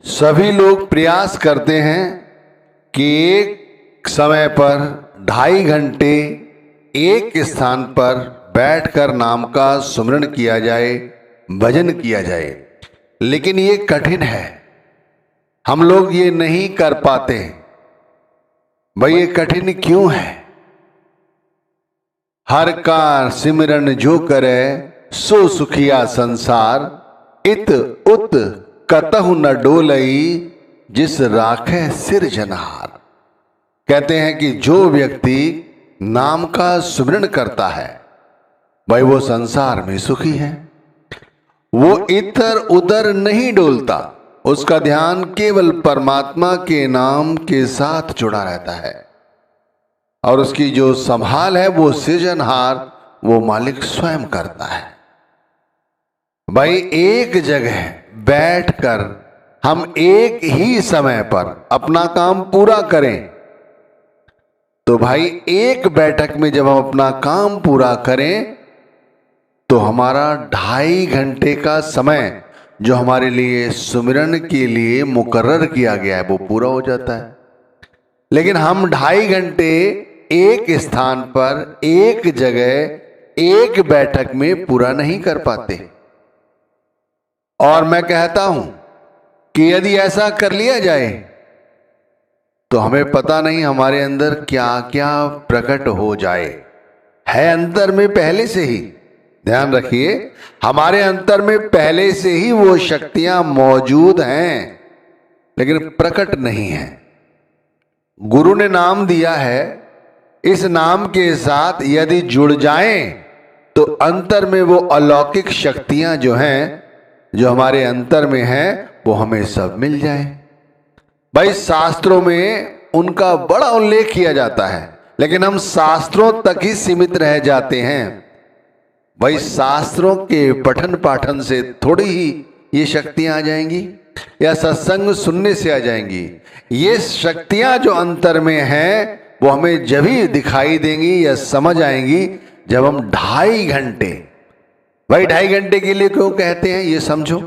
सभी लोग प्रयास करते हैं कि एक समय पर 2.5 घंटे एक स्थान पर बैठकर नाम का सुमिरन किया जाए, भजन किया जाए, लेकिन ये कठिन है। हम लोग ये नहीं कर पाते। भाई ये कठिन क्यों है? हर का सिमरन जो करे सो सुखिया संसार, इत उत कतहु न डोलई जिस राखे सिरजनहार। कहते हैं कि जो व्यक्ति नाम का सुमिरन करता है भाई वो संसार में सुखी है। वो इधर उधर नहीं डोलता, उसका ध्यान केवल परमात्मा के नाम के साथ जुड़ा रहता है और उसकी जो संभाल है वो सृजनहार, वो मालिक स्वयं करता है। भाई एक जगह बैठकर हम एक ही समय पर अपना काम पूरा करें तो भाई एक बैठक में जब हम अपना काम पूरा करें तो हमारा 2.5 घंटे का समय जो हमारे लिए सुमिरन के लिए मुकर्रर किया गया है वो पूरा हो जाता है। लेकिन हम 2.5 घंटे एक स्थान पर एक जगह एक बैठक में पूरा नहीं कर पाते। और मैं कहता हूं कि यदि ऐसा कर लिया जाए तो हमें पता नहीं हमारे अंदर क्या क्या प्रकट हो जाए। है अंतर में पहले से ही, ध्यान रखिए, हमारे अंतर में पहले से ही वो शक्तियां मौजूद हैं लेकिन प्रकट नहीं है। गुरु ने नाम दिया है, इस नाम के साथ यदि जुड़ जाएं तो अंतर में वो अलौकिक शक्तियां जो हैं, जो हमारे अंतर में हैं, वो हमें सब मिल जाए। भाई शास्त्रों में उनका बड़ा उल्लेख किया जाता है लेकिन हम शास्त्रों तक ही सीमित रह जाते हैं। भाई शास्त्रों के पठन पाठन से थोड़ी ही ये शक्तियां आ जाएंगी या सत्संग सुनने से आ जाएंगी। ये शक्तियां जो अंतर में हैं वो हमें जब ही दिखाई देंगी या समझ आएंगी जब हम 2.5 घंटे, भाई 2.5 घंटे के लिए क्यों कहते हैं ये समझो।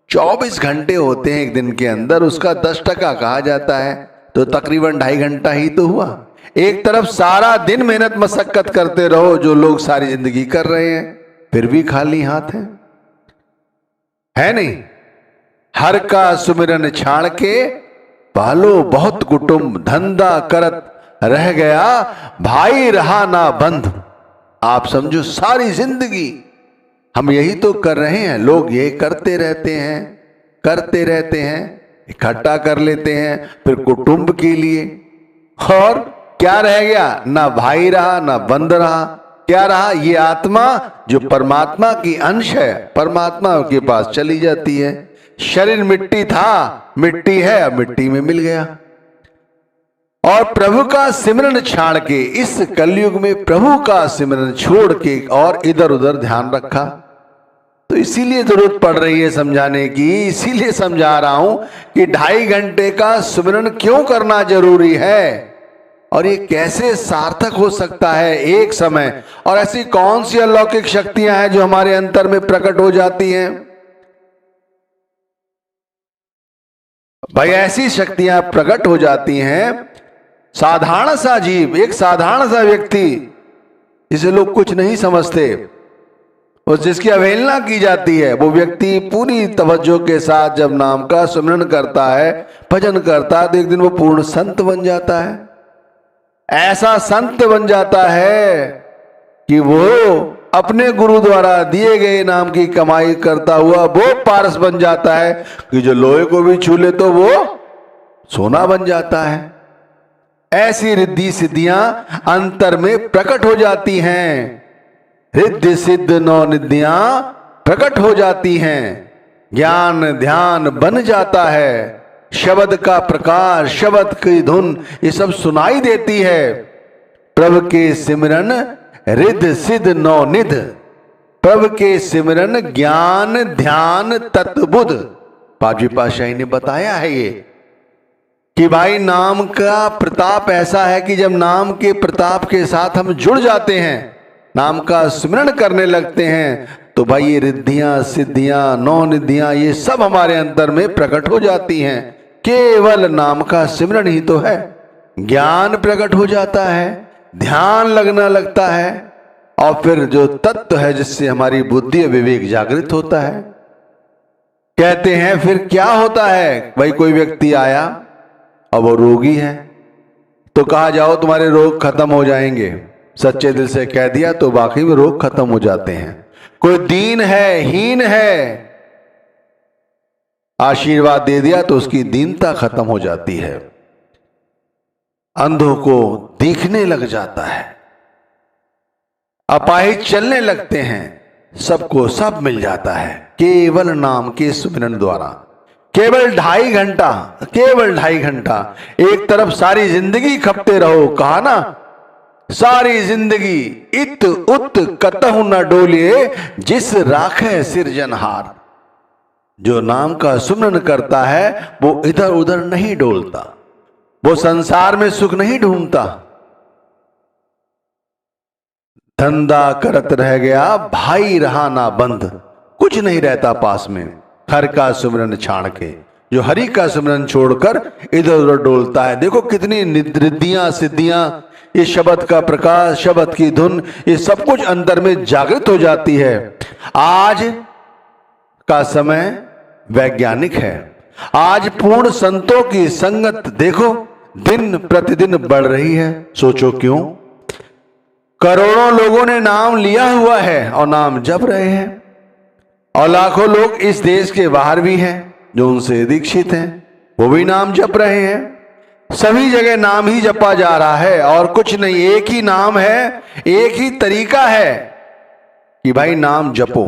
24 घंटे होते हैं एक दिन के अंदर, उसका 10% कहा जाता है तो तकरीबन 2.5 घंटा ही तो हुआ। एक तरफ सारा दिन मेहनत मशक्कत करते रहो जो लोग सारी जिंदगी कर रहे हैं, फिर भी खाली हाथ है नहीं। हर का सुमिरन छाड़ के पालो बहुत कुटुंब, धंधा करत रह गया भाई रहा ना बंधु। आप समझो सारी जिंदगी हम यही तो कर रहे हैं। लोग ये करते रहते हैं, इकट्ठा कर लेते हैं फिर कुटुंब के लिए, और क्या रह गया? ना भाई रहा ना बंद रहा। क्या रहा? ये आत्मा जो परमात्मा की अंश है, परमात्मा के पास चली जाती है। शरीर मिट्टी था, मिट्टी है, अब मिट्टी में मिल गया। और प्रभु का सिमरन छाड़ के, इस कलयुग में प्रभु का सिमरन छोड़ के और इधर उधर ध्यान रखा। तो इसीलिए जरूरत पड़ रही है समझाने की, इसीलिए समझा रहा हूं कि 2.5 घंटे का सुमिरन क्यों करना जरूरी है और ये कैसे सार्थक हो सकता है एक समय, और ऐसी कौन सी अलौकिक शक्तियां हैं जो हमारे अंतर में प्रकट हो जाती हैं। भाई ऐसी शक्तियां प्रकट हो जाती हैं, साधारण सा जीव, एक साधारण सा व्यक्ति, जिसे लोग कुछ नहीं समझते और जिसकी अवहेलना की जाती है, वो व्यक्ति पूरी तवज्जो के साथ जब नाम का सुमिरन करता है, भजन करता है, तो एक दिन वो पूर्ण संत बन जाता है। ऐसा संत बन जाता है कि वो अपने गुरु द्वारा दिए गए नाम की कमाई करता हुआ वो पारस बन जाता है कि जो लोहे को भी छू ले तो वो सोना बन जाता है। ऐसी रिद्धि सिद्धियां अंतर में प्रकट हो जाती हैं। रिद्धि सिद्ध नौ निधियां प्रकट हो जाती हैं। ज्ञान ध्यान बन जाता है। शब्द का प्रकाश, शब्द की धुन, ये सब सुनाई देती है। प्रभु के सिमरन रिद्ध सिद्ध नौ निध, प्रभु के सिमरन ज्ञान ध्यान तत्बुध। पांचवी पातशाही ने बताया है ये कि भाई नाम का प्रताप ऐसा है कि जब नाम के प्रताप के साथ हम जुड़ जाते हैं, नाम का स्मरण करने लगते हैं, तो भाई ये रिद्धियां सिद्धियां नौ निधियां ये सब हमारे अंदर में प्रकट हो जाती हैं। केवल नाम का सिमरन ही तो है। ज्ञान प्रकट हो जाता है, ध्यान लगना लगता है, और फिर जो तत्व है जिससे हमारी बुद्धि विवेक जागृत होता है। कहते हैं फिर क्या होता है, भाई कोई व्यक्ति आया और वो रोगी है, तो कहा जाओ तुम्हारे रोग खत्म हो जाएंगे। सच्चे दिल से कह दिया तो वाकई में रोग खत्म हो जाते हैं। कोई दीन है, हीन है, आशीर्वाद दे दिया तो उसकी दीनता खत्म हो जाती है। अंधों को दिखने लग जाता है, अपाहिज चलने लगते हैं, सबको सब मिल जाता है केवल नाम के सुमिरन द्वारा। केवल 2.5 घंटा, केवल 2.5 घंटा, एक तरफ सारी जिंदगी खपते रहो, कहा ना सारी जिंदगी इत उत कतहु न डोलिए जिस राखे सिरजनहार। जो नाम का सुमरन करता है वो इधर उधर नहीं डोलता, वो संसार में सुख नहीं ढूंढता। धंधा करत रह गया भाई रहा ना बंद, कुछ नहीं रहता पास में। हर का सुमरन छाड़ के, जो हरि का सुमरन छोड़कर इधर उधर डोलता है। देखो कितनी रिद्धियां सिद्धियां, ये शब्द का प्रकाश, शब्द की धुन, ये सब कुछ अंदर में जागृत हो जाती है। आज का समय वैज्ञानिक है। आज पूर्ण संतों की संगत देखो दिन प्रतिदिन बढ़ रही है। सोचो क्यों? करोड़ों लोगों ने नाम लिया हुआ है और नाम जप रहे हैं, और लाखों लोग इस देश के बाहर भी हैं जो उनसे दीक्षित हैं, वो भी नाम जप रहे हैं। सभी जगह नाम ही जपा जा रहा है और कुछ नहीं, एक ही नाम है, एक ही तरीका है कि भाई नाम जपो,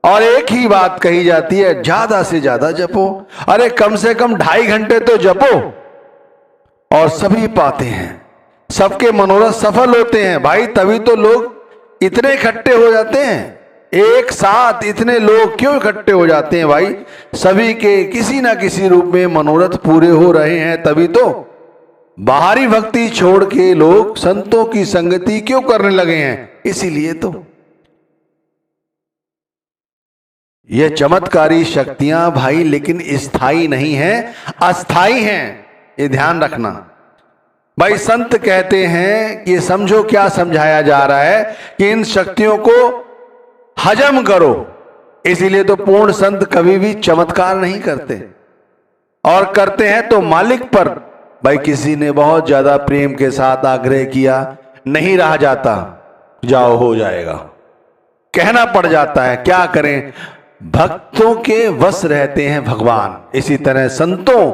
और एक ही बात कही जाती है ज्यादा से ज्यादा जपो। अरे कम से कम 2.5 घंटे तो जपो, और सभी पाते हैं, सबके मनोरथ सफल होते हैं। भाई तभी तो लोग इतने इकट्ठे हो जाते हैं, एक साथ इतने लोग क्यों इकट्ठे हो जाते हैं भाई? सभी के किसी ना किसी रूप में मनोरथ पूरे हो रहे हैं, तभी तो बाहरी भक्ति छोड़ के लोग संतों की संगति क्यों करने लगे हैं? इसीलिए तो ये चमत्कारी शक्तियां भाई लेकिन स्थायी नहीं है, अस्थाई हैं, ये ध्यान रखना। भाई संत कहते हैं कि समझो क्या समझाया जा रहा है कि इन शक्तियों को हजम करो। इसीलिए तो पूर्ण संत कभी भी चमत्कार नहीं करते, और करते हैं तो मालिक पर। भाई किसी ने बहुत ज्यादा प्रेम के साथ आग्रह किया, नहीं रहा जाता, जाओ हो जाएगा, कहना पड़ जाता है। क्या करें, भक्तों के वश रहते हैं भगवान। इसी तरह संतों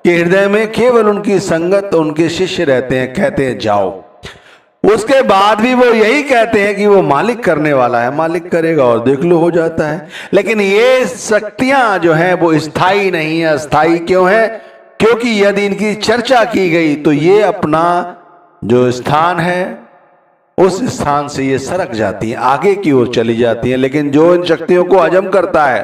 के हृदय में केवल उनकी संगत, उनके शिष्य रहते हैं, कहते हैं जाओ। उसके बाद भी वो यही कहते हैं कि वो मालिक करने वाला है, मालिक करेगा और देख लो हो जाता है। लेकिन ये शक्तियां जो हैं वो स्थायी नहीं है। अस्थाई क्यों है? क्योंकि यदि इनकी चर्चा की गई तो ये अपना जो स्थान है उस स्थान से ये सरक जाती है, आगे की ओर चली जाती है। लेकिन जो इन शक्तियों को हजम करता है,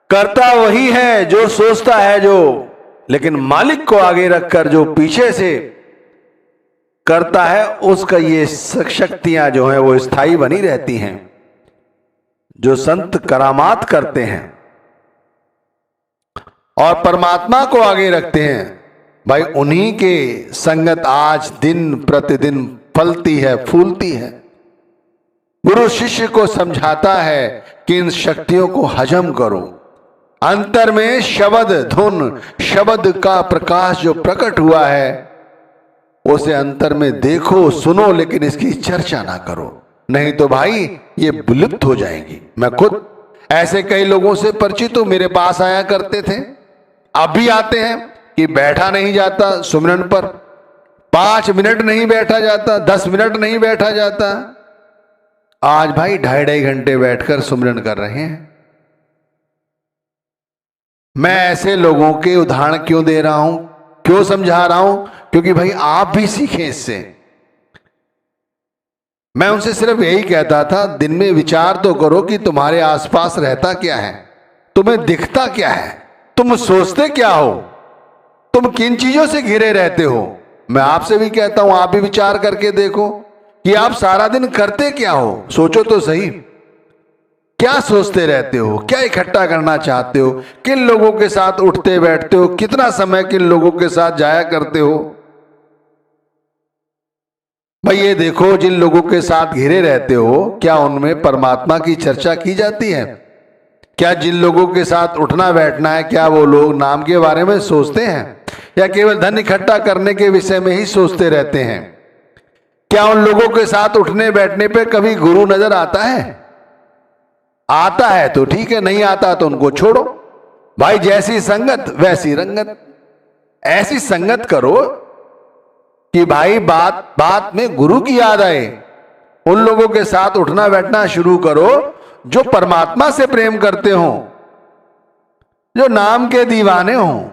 करता वही है जो सोचता है जो, लेकिन मालिक को आगे रखकर जो पीछे से करता है उसका ये शक्तियां जो हैं वो स्थायी बनी रहती हैं। जो संत करामात करते हैं और परमात्मा को आगे रखते हैं, भाई उन्हीं के संगत आज दिन प्रतिदिन फलती है, फूलती है। गुरु शिष्य को समझाता है कि इन शक्तियों को हजम करो। अंतर में शब्द धुन, शब्द का प्रकाश जो प्रकट हुआ है उसे अंतर में देखो, सुनो, लेकिन इसकी चर्चा ना करो, नहीं तो भाई ये विलुप्त हो जाएंगी। मैं खुद ऐसे कई लोगों से परिचित हूं, मेरे पास आया करते थे, अब भी आते हैं कि बैठा नहीं जाता सुमिरन पर, 5 मिनट नहीं बैठा जाता, 10 मिनट नहीं बैठा जाता। आज भाई 2.5 घंटे बैठकर सुमिरन कर रहे हैं। मैं ऐसे लोगों के उदाहरण क्यों दे रहा हूं, क्यों समझा रहा हूं? क्योंकि भाई आप भी सीखें इससे। मैं उनसे सिर्फ यही कहता था, दिन में विचार तो करो कि तुम्हारे आसपास रहता क्या है, तुम्हें दिखता क्या है, तुम सोचते क्या हो, तुम किन चीजों से घिरे रहते हो। मैं आपसे भी कहता हूं, आप भी विचार करके देखो कि आप सारा दिन करते क्या हो। सोचो तो सही, क्या सोचते रहते हो, क्या इकट्ठा करना चाहते हो, किन लोगों के साथ उठते बैठते हो, कितना समय किन लोगों के साथ जाया करते हो। भाई ये देखो, जिन लोगों के साथ घिरे रहते हो, क्या उनमें परमात्मा की चर्चा की जाती है? क्या जिन लोगों के साथ उठना बैठना है, क्या वो लोग नाम के बारे में सोचते हैं, या केवल धन इकट्ठा करने के विषय में ही सोचते रहते हैं? क्या उन लोगों के साथ उठने बैठने पे कभी गुरु नजर आता है? आता है तो ठीक है, नहीं आता तो उनको छोड़ो। भाई जैसी संगत वैसी रंगत। ऐसी संगत करो कि भाई बात बात में गुरु की याद आए। उन लोगों के साथ उठना बैठना शुरू करो जो परमात्मा से प्रेम करते हो, जो नाम के दीवाने हो।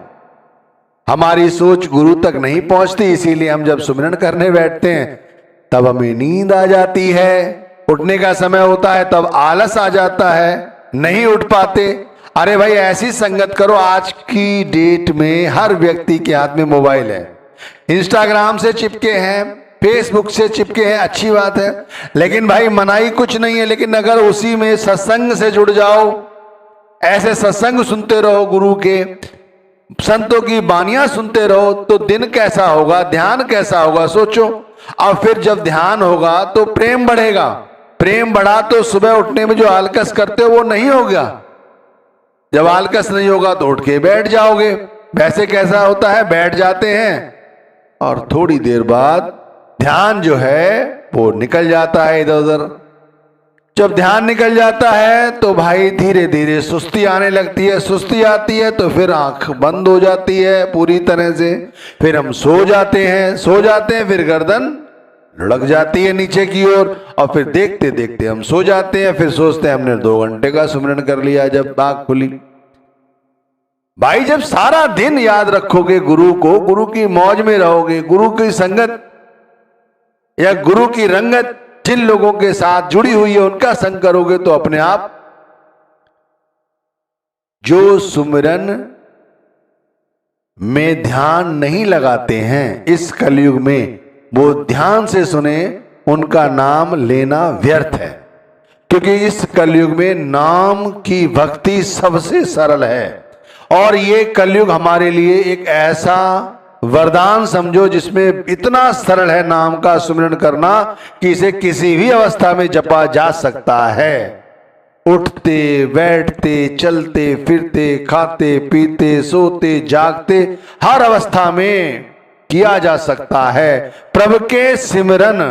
हमारी सोच गुरु तक नहीं पहुंचती, इसीलिए हम जब सुमिरन करने बैठते हैं तब हमें नींद आ जाती है। उठने का समय होता है तब आलस आ जाता है, नहीं उठ पाते। अरे भाई ऐसी संगत करो। आज की डेट में हर व्यक्ति के हाथ में मोबाइल है, इंस्टाग्राम से चिपके हैं, फेसबुक से चिपके हैं, अच्छी बात है, लेकिन भाई मनाही कुछ नहीं है। लेकिन अगर उसी में सत्संग से जुड़ जाओ, ऐसे सत्संग सुनते रहो, गुरु के संतों की बानियां सुनते रहो, तो दिन कैसा होगा, ध्यान कैसा होगा, सोचो। और फिर जब ध्यान होगा तो प्रेम बढ़ेगा। प्रेम बढ़ा तो सुबह उठने में जो आलकस करते हो वो नहीं होगा। जब आलकस नहीं होगा तो उठ के बैठ जाओगे। वैसे कैसा होता है, बैठ जाते हैं और थोड़ी देर बाद ध्यान जो है वो निकल जाता है इधर उधर। जब ध्यान निकल जाता है तो भाई धीरे धीरे सुस्ती आने लगती है। सुस्ती आती है तो फिर आंख बंद हो जाती है पूरी तरह से, फिर हम सो जाते हैं, फिर गर्दन लुढ़क जाती है नीचे की ओर, और फिर देखते देखते हम सो जाते हैं। फिर सोचते हैं हमने 2 घंटे का सुमिरन कर लिया जब आंख खुली। भाई जब सारा दिन याद रखोगे गुरु को, गुरु की मौज में रहोगे, गुरु की संगत या गुरु की रंगत जिन लोगों के साथ जुड़ी हुई है उनका संग करोगे, तो अपने आप जो सुमिरन में ध्यान नहीं लगाते हैं इस कलयुग में, वो ध्यान से सुने, उनका नाम लेना व्यर्थ है। क्योंकि इस कलयुग में नाम की भक्ति सबसे सरल है। और ये कलयुग हमारे लिए एक ऐसा वरदान समझो जिसमें इतना सरल है नाम का सुमिरन करना कि इसे किसी भी अवस्था में जपा जा सकता है। उठते बैठते, चलते फिरते, खाते पीते, सोते जागते, हर अवस्था में किया जा सकता है। प्रभु के सिमरन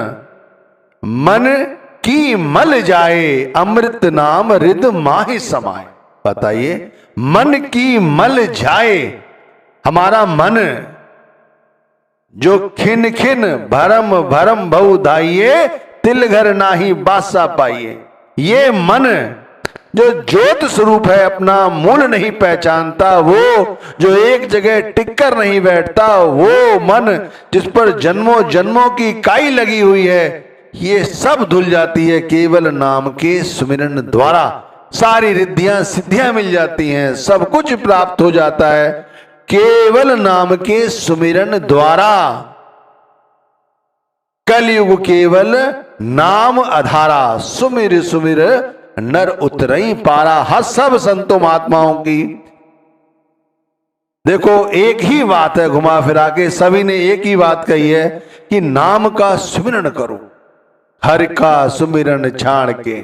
मन की मल जाए, अमृत नाम रिद माहि समाए। बताइए, मन की मल जाए, हमारा मन जो खिन खिन भरम भरम भऊ धाइये, तिल घर नाही बासा पाइये। ये मन जो ज्योत स्वरूप है, अपना मूल नहीं पहचानता, वो जो एक जगह टिककर नहीं बैठता, वो मन जिस पर जन्मों जन्मों की काई लगी हुई है, ये सब धुल जाती है केवल नाम के सुमिरन द्वारा। सारी रिद्धियां सिद्धियां मिल जाती हैं, सब कुछ प्राप्त हो जाता है केवल नाम के सुमिरन द्वारा। कलयुग केवल नाम आधारा, सुमिर सुमिर नर उतरई पारा। हर सब संतों महात्माओं की देखो एक ही बात है, घुमा फिरा के सभी ने एक ही बात कही है कि नाम का सुमिरन करो। हरि का सुमिरन छाड़ के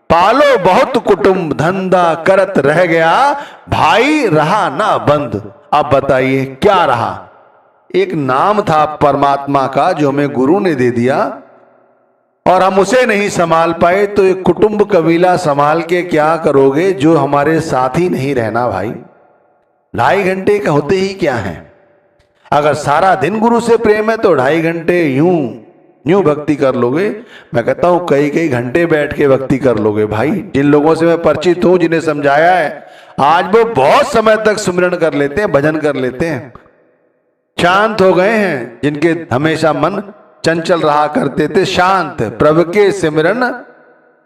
पालो बहुत कुटुंब, धंधा करत रह गया, भाई रहा ना बंद। अब बताइए क्या रहा? एक नाम था परमात्मा का जो हमें गुरु ने दे दिया, और हम उसे नहीं संभाल पाए, तो एक कुटुंब कबीला संभाल के क्या करोगे जो हमारे साथ ही नहीं रहना। भाई 2.5 घंटे का होते ही क्या है? अगर सारा दिन गुरु से प्रेम है तो 2.5 घंटे यूं भक्ति कर लोगे। मैं कहता हूं कई घंटे बैठ के भक्ति कर लोगे। भाई जिन लोगों से मैं परिचित हूं, जिन्हें समझाया है, आज वो बहुत समय तक सुमिरन कर लेते हैं, भजन कर लेते हैं, शांत हो गए हैं। जिनके हमेशा मन चंचल रहा करते थे, शांत। प्रभु के सिमरन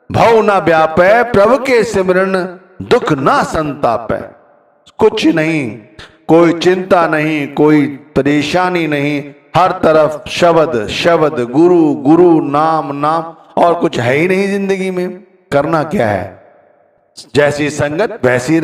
भव ना व्यापै, प्रभु के सिमरन दुख ना संतापै। कुछ नहीं, कोई चिंता नहीं, कोई परेशानी नहीं, हर तरफ शब्द शब्द, गुरु गुरु, नाम नाम, और कुछ है ही नहीं जिंदगी में। करना क्या है? जैसी संगत वैसी